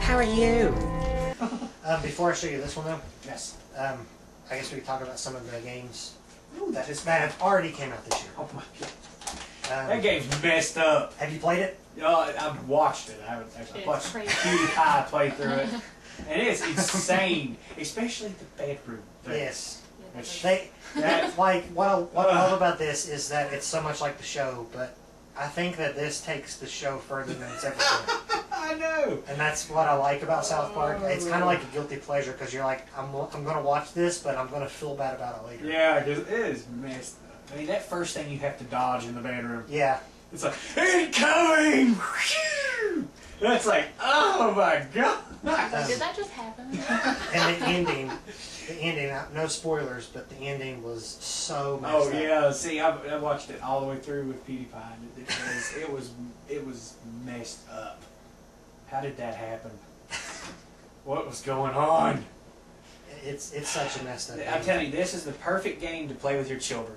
How are you? Before I show you this one though, Yes. I guess we could talk about some of the games Ooh, that that have already came out this year. Oh my god. That game's messed up. Have you played it? I've watched it. I haven't actually watched PewDiePie play through it. And it's insane. Especially the bedroom thing. Yes. Which, Like what I love about this is that it's so much like the show, but I think that this takes the show further than it's ever been. I know. And that's what I like about South Park. It's kind of like a guilty pleasure because you're like, I'm going to watch this, but I'm going to feel bad about it later. Yeah, because it is messed up. I mean, that first thing you have to dodge in the bedroom. Yeah. It's like, incoming! That's like, oh my god! Did that just happen? And the ending, no spoilers, but the ending was so messed up. Oh yeah, see, I watched it all the way through with PewDiePie. It was messed up. How did that happen? What was going on? It's such a messed up game. I'm telling you, this is the perfect game to play with your children.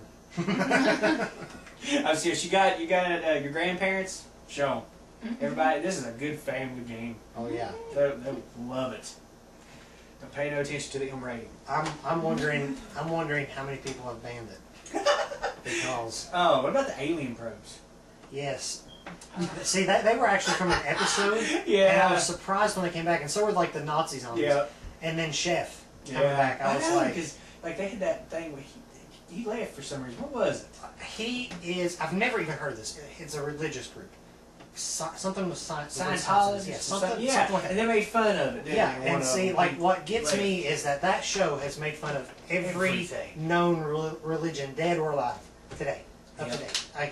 I'm serious. You got your grandparents? Show them. Everybody, this is a good family game. Oh yeah, They'll love it. Don't pay no attention to the rating. I'm wondering how many people have banned it. Because what about the Alien probes? yes, see that they were actually from an episode. Yeah. And I was surprised when they came back, and so were like the Nazi zombies. Yeah. And then Chef coming back, I was like, because like they had that thing where he left for some reason. What was it? he is. I've never even heard of this. It's a religious group. Something with Scientology. Yeah, something like that. And they made fun of it. Didn't Yeah, they? and see, like what gets me is that show has made fun of every Everything. known religion, dead or alive, today, up to date. I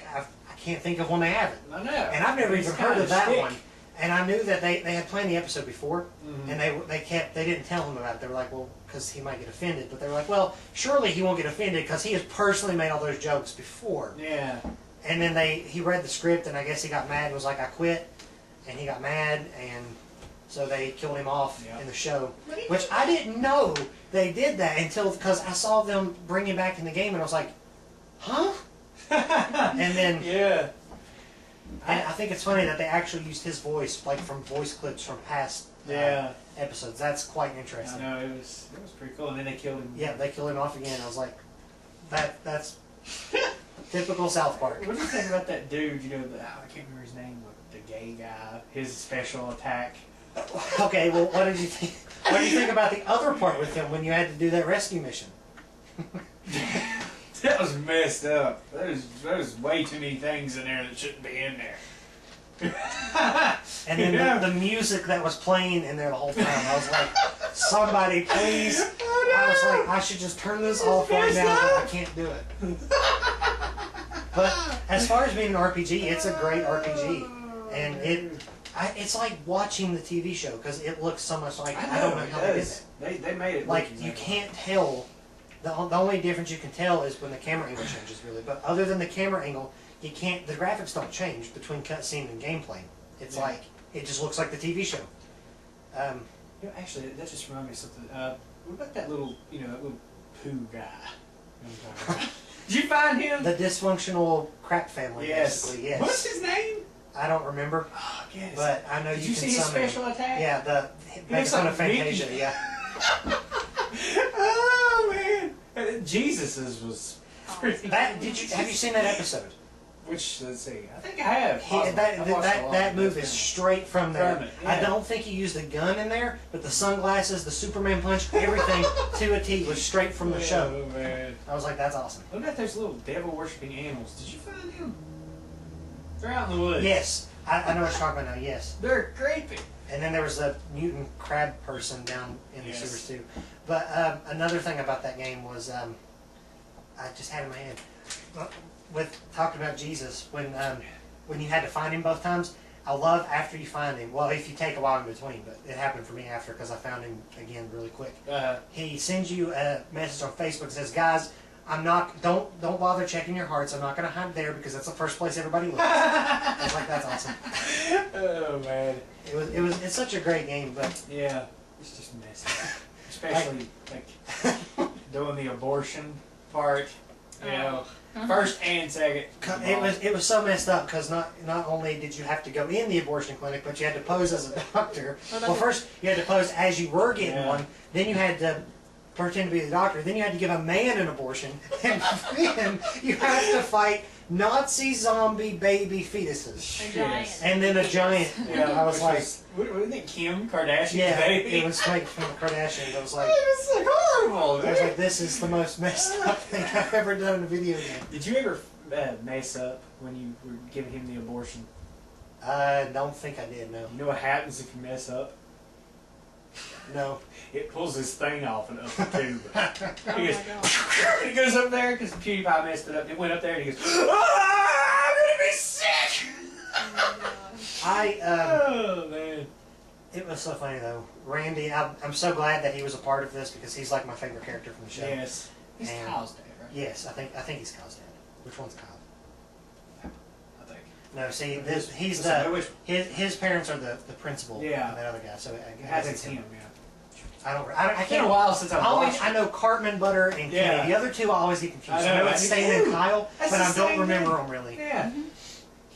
can't think of one they haven't. I know. And I've never It's even heard kinda of that shtick. one. And I knew that they had planned the episode before, Mhm. and they didn't tell him about it. They were like, well, because he might get offended. But they were like, well, surely he won't get offended because he has personally made all those jokes before. Yeah. And then he read the script, and I guess he got mad and was like, I quit. And he got mad, and so they killed him off in the show. Which I didn't know they did that until, because I saw them bring him back in the game, and I was like, huh? And then Yeah. and I think it's funny that they actually used his voice, like from voice clips from past episodes. That's quite I interesting. know, it was pretty cool. And then they killed him. Yeah, they killed him off again. I was like, that's typical South Park. What do you think about that dude? You know, I can't remember his name. The gay guy. His special attack. Okay, well, what did you think? What did you think about the other part with him when you had to do that rescue mission? That was messed up. There's way too many things in there that shouldn't be in there. And then the music that was playing in there the whole time, I was like, somebody please. I was like, I should just turn this off right now, but I can't do it. But as far as being an RPG, it's a great RPG. And it's like watching the TV show because it looks so much like I don't know how they did that. They made it Like you can't tell. The only difference you can tell is when the camera angle changes, really. But other than the camera angle, you can't. The graphics don't change between cutscene and gameplay. It's like it just looks like the TV show. You know, actually, that just reminded me of something. What about that little, that little poo guy? You know what I'm talking about? Did you find him? The dysfunctional crap family, basically. Yes. What's his name? I don't remember. Oh, yes. But I know Did you you can see his summon him. special attack? Yeah, makes fun of Fantasia. Yeah. Oh man, Jesus was. Have you seen that episode? Which, let's see, I think I have. That move is straight from there. Yeah. I don't think he used a gun in there, but the sunglasses, the Superman punch, everything to a T was straight from the show. Oh man. I was like, that's awesome. What about those little devil worshipping animals? Did you find them? They're out in the woods. Yes, I know what you're talking about now. Yes. They're creepy. And then there was the mutant crab person down in the sewers too. But another thing about that game was I just had in my head with talking about Jesus when you had to find him both times. I love after you find him. Well, if you take a while in between, but it happened for me after because I found him again really quick. He sends you a message on Facebook that says, "Guys, don't bother checking your hearts. I'm not going to hide there because that's the first place everybody looks." I was like, that's awesome. Oh man. It's such a great game, but yeah, it's just messy. Especially like doing the abortion part. You know, first and second. It was so messed up because not only did you have to go in the abortion clinic, but you had to pose as a doctor. Well, first you had to pose as you were getting one. Then you had to pretend to be the doctor. Then you had to give a man an abortion, and then you have to fight Nazi zombie baby fetuses. A giant. And then a giant. Yeah, I was like, what do you think, Kim Kardashian's yeah, baby? it was like from the Kardashians. I was like, It's like horrible. I was like, this is the most messed up thing I've ever done in a video game. Did you ever mess up when you were giving him the abortion? I don't think I did. No. You know what happens if you mess up? No. It pulls this thing off and up the tube. Oh He my goes, god. he goes up there because PewDiePie messed it up. It went up there and he goes, "Ah, I'm gonna be sick." Oh man. It was so funny though. Randy, I'm so glad that he was a part of this because he's like my favorite character from the show. Yes. He's And- Kyle's dad, right? Yes, I think he's Kyle's dad. Which one's Kyle? I think. No, see, he's Listen, which- his parents are the principal. Yeah. And that other guy. So I guess think it's it's him. Yeah. I It's been a can't. while since I've watched. I know Cartman, Butter, and Yeah. Kenny. The other two I always get confused. I I know, know it's me Stan and too. Kyle, That's but the I don't same remember thing. them really. Yeah.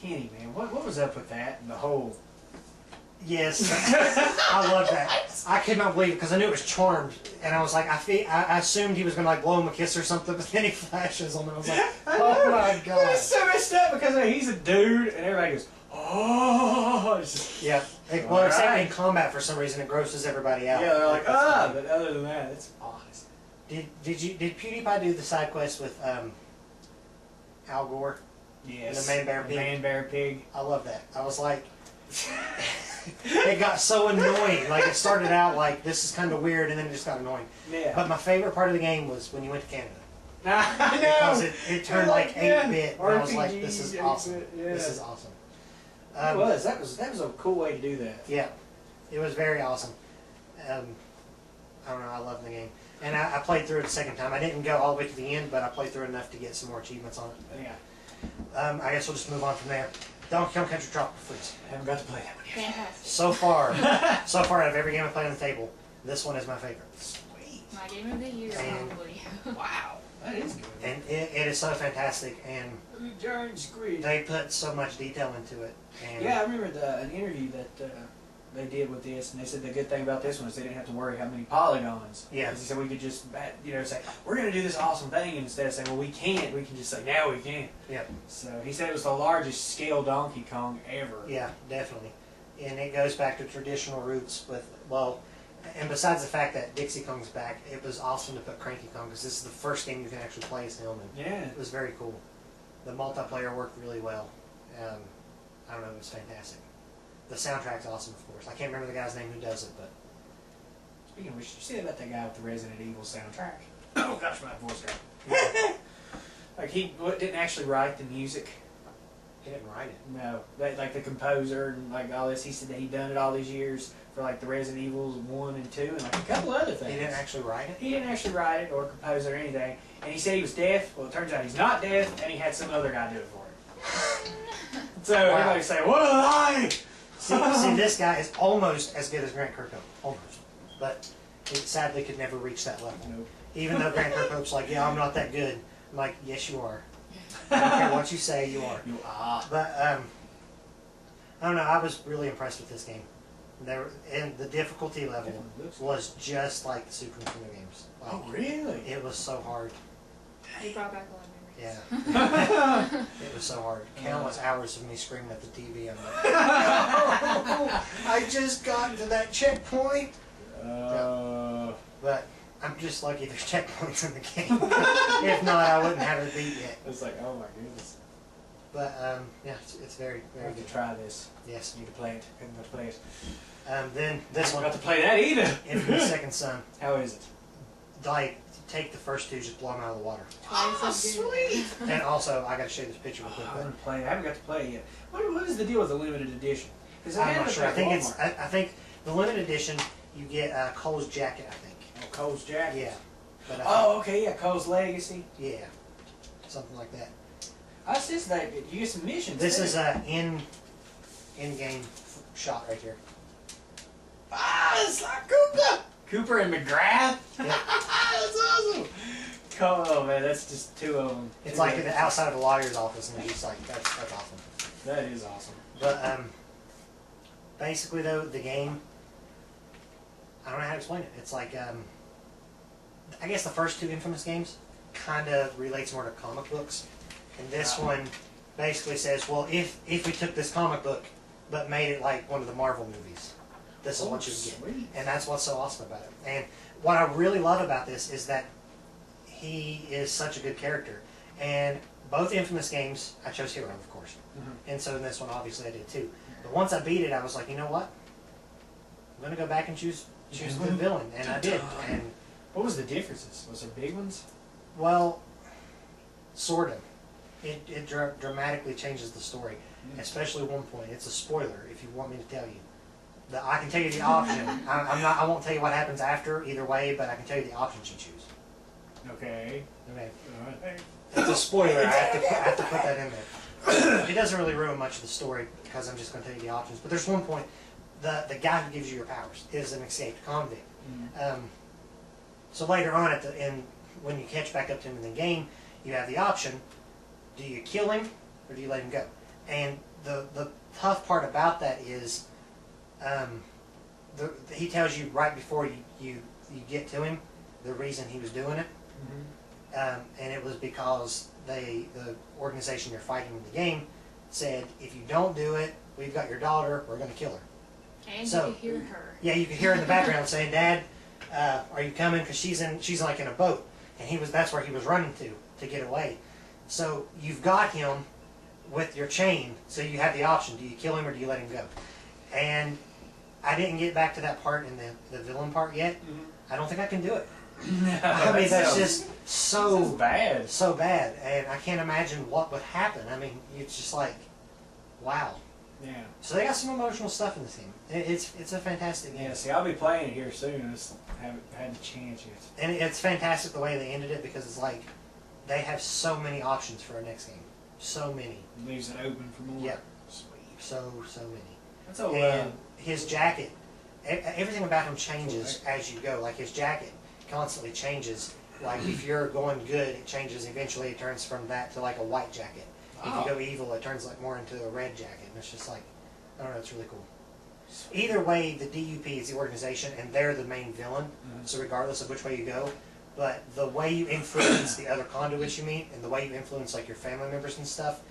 Kenny, man, what was up with that and the whole? Yes, I love that. I could not believe it because I knew it was Charmed, and I was like, I assumed he was gonna like blow him a kiss or something, but then he flashes him, and I was like, oh my It god. was so messed up because he's a dude and everybody goes, oh. It's just, Yeah. Well, except in combat for some reason it grosses everybody out. yeah, they're like, That's ah. funny. But other than that, it's honest. Did PewDiePie do the side quest with Al Gore? Yes. The man bear pig. Man bear pig. I love that. I was like, it got so annoying. Like it started out like this is kind of weird, and then it just got annoying. Yeah. But my favorite part of the game was when you went to Canada. I Because know. it turned like 8-bit, and I was like, this is RPG, awesome. 8-bit, yeah. This is awesome. It was. That was a cool way to do that. Yeah, it was very awesome. I don't know, I love the game. And I played through it a second time. I didn't go all the way to the end, but I played through enough to get some more achievements on it. Yeah. I guess we'll just move on from there. Donkey Kong Country Tropical Freeze. I haven't got to play that one yet. Fantastic. So far, out of every game I played on the table, this one is my favorite. Sweet. My game of the year, And- probably. Wow. That is good. And it is so fantastic, and Giant screen. they put so much detail into it. And Yeah, I remember an interview that they did with this, and they said the good thing about this one is they didn't have to worry how many polygons. Yeah. 'Cause he said we could just, say, we're going to do this awesome thing, and instead of saying, well, we can't, we can just say, now we can. yeah, So he said it was the largest scale Donkey Kong ever. yeah, definitely. And it goes back to traditional roots with, well, and besides the fact that Dixie Kong's back, it was awesome to put Cranky Kong, because this is the first game you can actually play as him, and Yeah. it was very cool. The multiplayer worked really well. I don't know, it was fantastic. The soundtrack's awesome, of course. I can't remember the guy's name who does it, but Speaking of which, did you see about that guy with the Resident Evil soundtrack? Oh gosh, my voice got. Like he didn't actually write the music. he didn't write it. No, like the composer and like all this. He said that he'd done it all these years for like the Resident Evils 1 and 2 and like a couple other things. He didn't actually write it? He didn't actually write it or compose it or anything. And he said he was deaf. Well, it turns out he's not deaf, and he had some other guy do it for him. So Wow. everybody's saying, "What a lie!" See, this guy is almost as good as Grant Kirkhope. Almost. But he sadly could never reach that level. Nope. Even though Grant Kirkhope's like, yeah, I'm not that good. I'm like, yes, you are. I don't care what you say, you are. You are. But, I don't know, I was really impressed with this game. And the difficulty level was just like the Super Nintendo games. Like, Oh, really? it was so hard. You brought back a lot of memories. Yeah. It was so hard. Countless hours of me screaming at the TV. I'm like, oh, I just got to that checkpoint. But I'm just lucky there's checkpoints in the game. If not, I wouldn't have it beat yet. It's like, oh my goodness. But yeah, it's very, I very have to good. try this. Yes. I need to play it. I haven't got to play it. Then this I one, got to play that either. Infamous Second Son. How is it? Like, take the first two, just blow them out of the water. Twice as good. sweet. And also, I got to show you this picture real Oh, quick. I But haven't played. I haven't got to play it yet. What is the deal with the limited edition? 'Cause I I'm had not it sure. I at think it's. Walmart. I think the limited edition, you get Cole's jacket. I think. Oh, Cole's Jacket. Yeah. But Oh, okay. Yeah, Cole's Legacy. yeah, something like that. I says that you get some missions. This too. is in-game shot right here. Ah, it's like Cooper. Cooper and McGrath. Yeah. That's awesome. Oh man, that's just two of them. It's like in the outside of a lawyer's office, and it's just like that's awesome. That is awesome. But basically though, the game, I don't know how to explain it. It's like I guess the first two Infamous games kind of relates more to comic books, and this one basically says, well, if we took this comic book but made it like one of the Marvel movies, this is what you get, and that's what's so awesome about it. And what I really love about this is that he is such a good character, and both Infamous games I chose Hero, of course, and so in this one obviously I did too. But once I beat it, I was like, you know what? I'm gonna go back and choose the good villain, and I did. And what was the differences? Was there big ones? well, sort of. It dramatically changes the story, especially one point. It's a spoiler if you want me to tell you. I can tell you the option. I won't tell you what happens after either way, but I can tell you the options you choose. Okay. Okay. Alright. It's a spoiler. I have to put that in there. It doesn't really ruin much of the story because I'm just going to tell you the options. But there's one point. The guy who gives you your powers is an escaped convict. So later on when you catch back up to him in the game, you have the option: do you kill him or do you let him go? And the tough part about that is, he tells you right before you get to him the reason he was doing it, and it was because the organization you're fighting in the game said, if you don't do it, we've got your daughter, we're going to kill her. And So- you can hear her. Yeah, you can hear her in the background saying, "Dad, are you coming?" Because she's like in a boat, and that's where he was running to get away. So you've got him with your chain, so you have the option: do you kill him or do you let him go? And I didn't get back to that part in the villain part yet. I don't think I can do it. I mean, that's just so bad. so bad, and I can't imagine what would happen. I mean, it's just like, wow. Yeah. So they got some emotional stuff in this game. It's a fantastic game. Yeah, see, I'll be playing it here soon. I just haven't had the chance yet. And it's fantastic the way they ended it, because it's like they have so many options for our next game. So many. It leaves it open for more. Yeah. Sweet. So many. That's all. And his jacket, everything about him changes as you go. Like his jacket constantly changes. Like if you're going good, it changes. Eventually it turns from that to like a white jacket. If you go evil, it turns like more into a red jacket. And it's just like, I don't know, it's really cool. Either way, the DUP is the organization, and they're the main villain. So regardless of which way you go, but the way you influence the other conduits you meet, and the way you influence like your family members and stuff,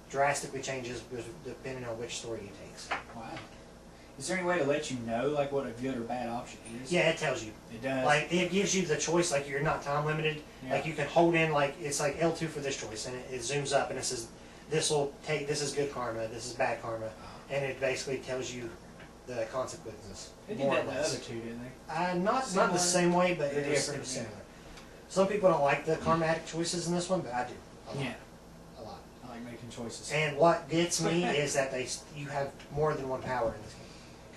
drastically changes depending on which story you take. Wow. Is there any way to let you know like what a good or bad option is? Yeah, it tells you. It does. Like it gives you the choice. Like you're not time limited. Yeah. Like you can hold in. Like it's like L2 for this choice, and it zooms up and it says, "This is good karma. This is bad karma," and it basically tells you the consequences. They did that in the other two, didn't they? Not the same way, but it was similar. Some people don't like the karmatic choices in this one, but I do. A lot. Yeah. A lot. I like making choices. And what gets me is that you have more than one power in this game,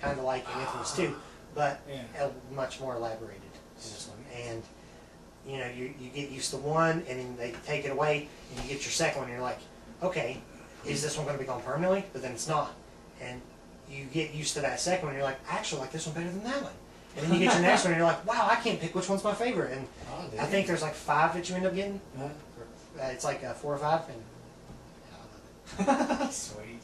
kind of like in Infamous 2, but much more elaborated in this one. And you know, you get used to one, and then they take it away, and you get your second one, and you're like, okay, is this one going to be gone permanently? But then it's not, and you get used to that second one, and you're like, actually, I like this one better than that one. And then you get your next one, and you're like, wow, I can't pick which one's my favorite. And I think there's like 5 that you end up getting. It's like 4 or 5, and I love it. Sweet.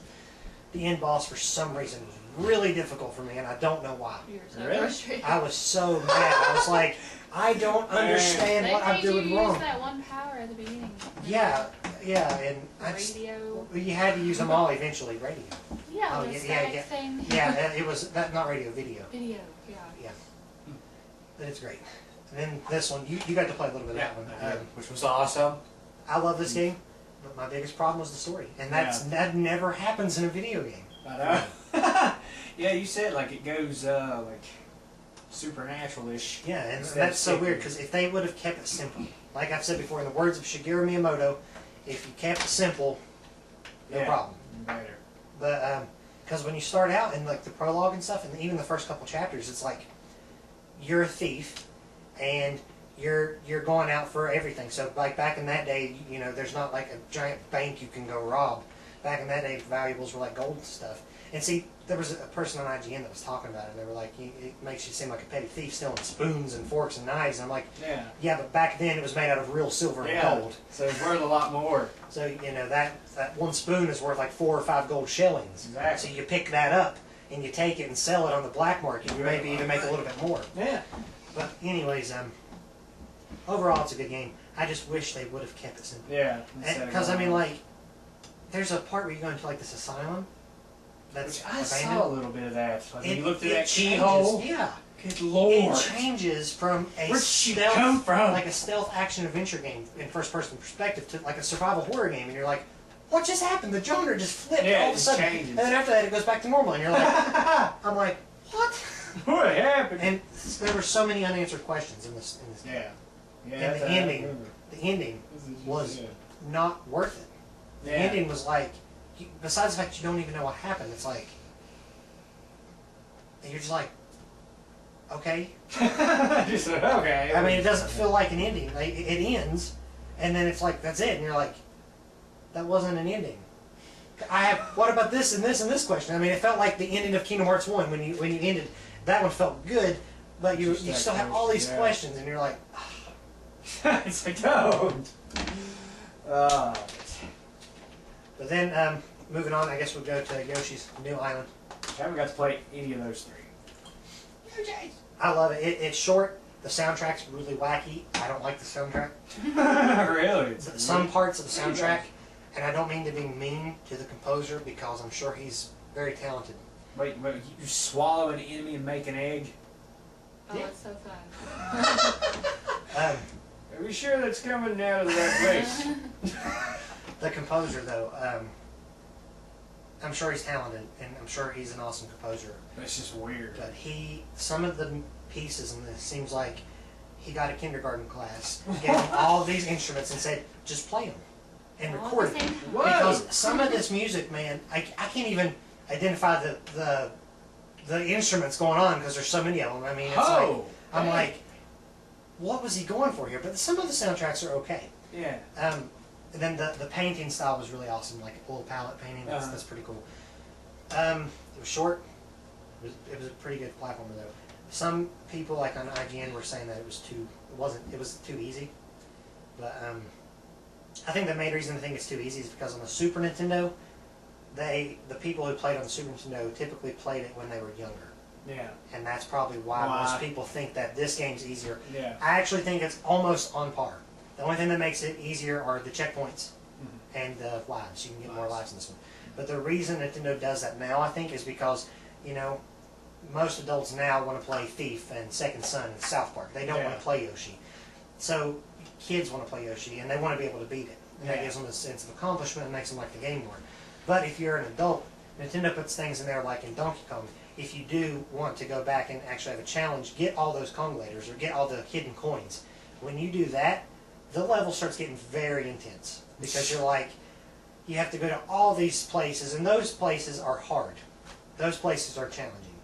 The end boss, for some reason, was really difficult for me, and I don't know why. You're so Really? frustrated. I was so mad. I was like, I don't understand They what I'm made you doing use wrong. that one power at the beginning. Yeah, and I just, Radio. you had to use them all eventually. Radio. Yeah, Oh, the yeah, static yeah. thing. Yeah, it was not radio, video. Video, yeah. Yeah, but it's great. And then this one, you got to play a little bit of that one. Which was awesome. I love this game, but my biggest problem was the story, and that never happens in a video game. I know. Yeah, you said like it goes like supernatural-ish. Yeah, and Instead that's of so sticking. weird, because if they would have kept it simple, like I've said before, in the words of Shigeru Miyamoto, if you kept it simple, no problem. Better. But because when you start out in like the prologue and stuff, and even the first couple chapters, it's like you're a thief, and you're going out for everything. So like back in that day, there's not like a giant bank you can go rob. Back in that day, valuables were like gold and stuff, And see, there was a person on IGN that was talking about it, and they were like, it makes you seem like a petty thief stealing spoons and forks and knives. And I'm like, yeah, but back then it was made out of real silver and gold. So it's worth a lot more. So, you know, that one spoon is worth like 4 or 5 gold shillings. Exactly. So you pick that up, and you take it and sell it on the black market. You maybe even make a little bit more. Yeah. But anyways, overall it's a good game. I just wish they would have kept it simple. Yeah. Because, I mean, like, there's a part where you go into, like, this asylum. That's I abandoned. saw a little bit of that. Like when you looked at that changes, keyhole. Yeah. Good lord. It changes from a Where'd she stealth, come from? like a stealth action adventure game in first-person perspective to like a survival horror game, and you're like, what just happened? The genre just flipped all of a sudden. Changes. And then after that, it goes back to normal, and you're like, I'm like, what? What happened? And there were so many unanswered questions in this game. Yeah. And the ending was not worth it. The ending was like, besides the fact you don't even know what happened, it's like, and you're just like, okay. Just okay. I mean, it doesn't feel like an ending. Like, it ends, and then it's like, that's it, and you're like, that wasn't an ending. What about this and this and this question? I mean, it felt like the ending of Kingdom Hearts 1 when you ended. That one felt good, but you still have all these questions, and you're like, it's like, don't. But then, moving on, I guess we'll go to Yoshi's New Island. I haven't got to play any of those 3. I love it. It's short. The soundtrack's really wacky. I don't like the soundtrack. Really? Some parts of the soundtrack, and I don't mean to be mean to the composer because I'm sure he's very talented. Wait, you swallow an enemy and make an egg? Oh, Yeah. it's so fun. Are we sure that's coming out of the right place? The composer, though, I'm sure he's talented, and I'm sure he's an awesome composer. That's just weird. But some of the pieces in this seems like he got a kindergarten class, gave him all of these instruments, and said, just play them and record it. Because some of this music, man, I can't even identify the instruments going on because there's so many of them. I mean, it's I'm like, what was he going for here? But some of the soundtracks are okay. Yeah. And then the painting style was really awesome, like oil palette painting. That's pretty cool. It was short. It was a pretty good platformer though. Some people, like on IGN, were saying that it was too easy. But I think the main reason I think it's too easy is because on the Super Nintendo, the people who played on the Super Nintendo typically played it when they were younger. Yeah. And that's probably why most people think that this game's easier. Yeah. I actually think it's almost on par. The only thing that makes it easier are the checkpoints and the lives. You can get more lives in this one. But the reason Nintendo does that now, I think, is because, you know, most adults now want to play Thief and Second Son and South Park. They don't want to play Yoshi. So kids want to play Yoshi, and they want to be able to beat it. And that gives them a sense of accomplishment and makes them like the game more. But if you're an adult, Nintendo puts things in there like in Donkey Kong. If you do want to go back and actually have a challenge, get all those Kongolators or get all the hidden coins. When you do that, the level starts getting very intense because you're like, you have to go to all these places, and those places are hard. Those places are challenging,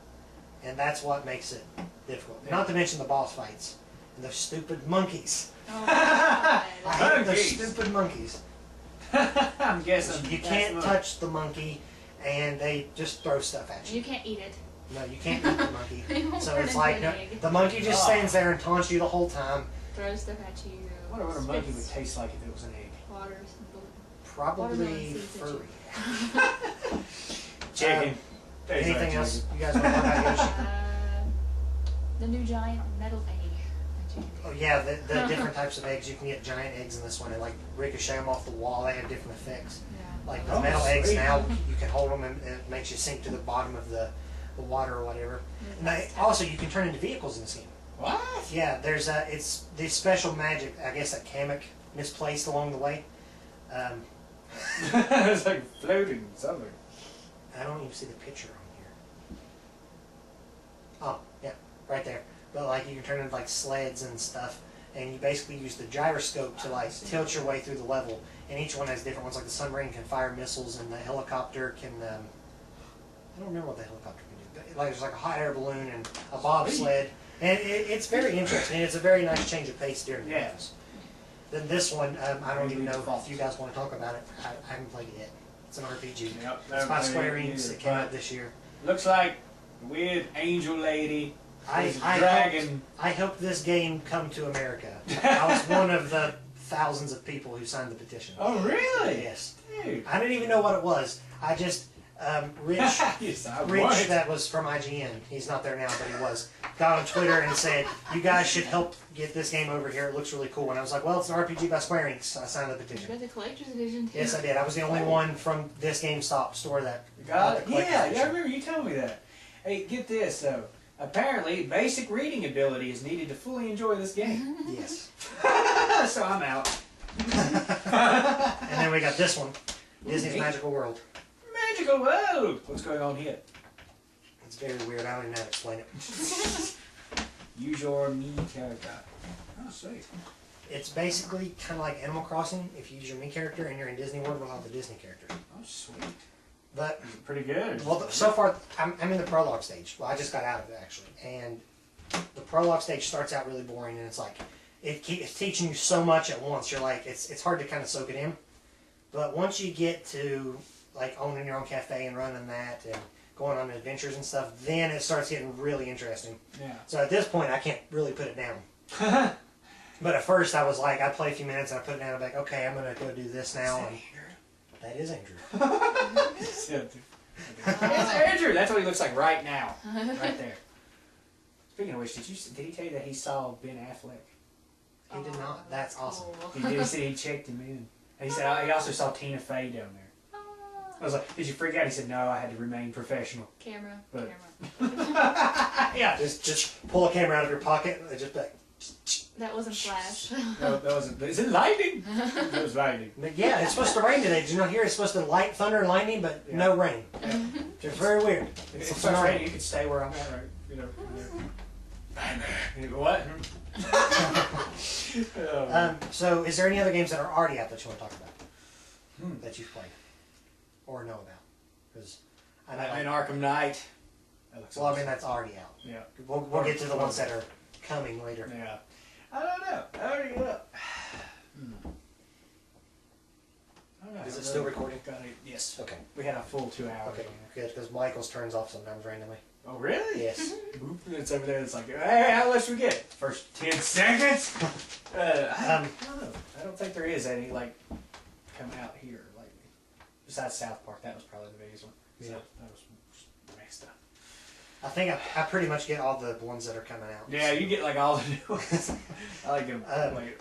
and that's what makes it difficult. Not to mention the boss fights and those stupid monkeys. Oh my God. I hate those stupid monkeys. I'm guessing You can't touch the monkey, and they just throw stuff at you. You can't eat it. No, you can't eat the monkey. It won't So turn it's into like an no, egg. the monkey just stands there and taunts you the whole time. Throw stuff at you. I wonder what a monkey would taste like if it was an egg. Water. Probably Watermelon furry. Chicken. Anything else you guys want to talk about Yoshi? The new giant metal egg. Oh yeah, the different types of eggs. You can get giant eggs in this one and like ricochet them off the wall. They have different effects. Yeah. Like the metal eggs now, you can hold them and it makes you sink to the bottom of the water or whatever. And also, you can turn into vehicles in this game. What? Yeah, there's it's the special magic, I guess, that Kamek misplaced along the way. It's like floating somewhere. I don't even see the picture on here. Oh, yeah, right there. But like you can turn into like sleds and stuff, and you basically use the gyroscope to like tilt your way through the level. And each one has different ones. Like the submarine can fire missiles, and the helicopter can. I don't remember what the helicopter can do. But like there's like a hot air balloon and a bobsled, and it's very interesting. It's a very nice change of pace during the levels. Then this one, I don't even know if you guys want to talk about it. I haven't played it yet. It's an RPG. Yep, It's by never Square played it Enix. either, It came out but this year. looks like weird angel lady. I There's a dragon. I hope this game come to America. I was one of the thousands of people who signed the petition. Oh, really? Yes. Dude. I didn't even know what it was. I just Rich, Yes, I Rich, want it. that was from IGN. He's not there now, but he was. Got on Twitter and said, "You guys should help get this game over here. It looks really cool." And I was like, "Well, it's an RPG by Square Enix." So I signed the You petition. got the collector's edition too. Yes, I did. I was the only one from this GameStop store that Got it? the collector's Yeah, I edition. remember you telling me that. Hey, get this though. Apparently, basic reading ability is needed to fully enjoy this game. Yes. So I'm out. And then we got this one, Disney's Magical World. Magical world. What's going on here? It's very weird. I don't even know how to explain it. Use your me character. Oh, sweet. It's basically kind of like Animal Crossing if you use your me character and you're in Disney World with all the Disney characters. Oh, sweet. But Pretty good. well, so far I'm in the prologue stage. Well, I just got out of it actually, and the prologue stage starts out really boring, and it's like it's teaching you so much at once. You're like it's hard to kind of soak it in. But once you get to like owning your own cafe and running that and going on adventures and stuff, then it starts getting really interesting. Yeah. So at this point, I can't really put it down. But at first, I was like, I'd play a few minutes and I put it down. I'm like, okay, I'm gonna go do this now. And that is Andrew. It's Andrew. That's what he looks like right now. Right there. Speaking of which, did he tell you that he saw Ben Affleck? He did not. That's awesome. He did. He said he checked him in. And he said he also saw Tina Fey down there. I was like, did you freak out? He said, no, I had to remain professional. Camera. But- Camera. Yeah. Just pull a camera out of your pocket and just like. That wasn't Flash. No, that wasn't. Is it lightning? It was lightning. But yeah, it's supposed to rain today. Did you not hear? It's supposed to light thunder and lightning, but no rain. Yeah. Just very weird. If it It's starts phenomenal. raining, you can stay where I'm at, right? You know. You go, what? Oh, So, is there any other games that are already out that you want to talk about that you've played or know about? Because I know. Batman Arkham Knight. That looks Well, I mean awesome. that's already out. Yeah. We'll get to the ones that are coming later. Yeah. I don't know. I don't know. I don't know. Is it still recording? Yes. Okay. We had a full 2 hours. Okay. Good, because Michael's turns off sometimes randomly. Oh, really? Yes. Boop, and it's over there. It's like, hey, how much we get? First 10 seconds? I don't know. I don't think there is any, like, coming out here. Like, besides South Park, that was probably the biggest one. Yeah. So, that was messed up. I think I pretty much get all the ones that are coming out. Yeah, you get, like, all the new ones. I like them. Um, Wait.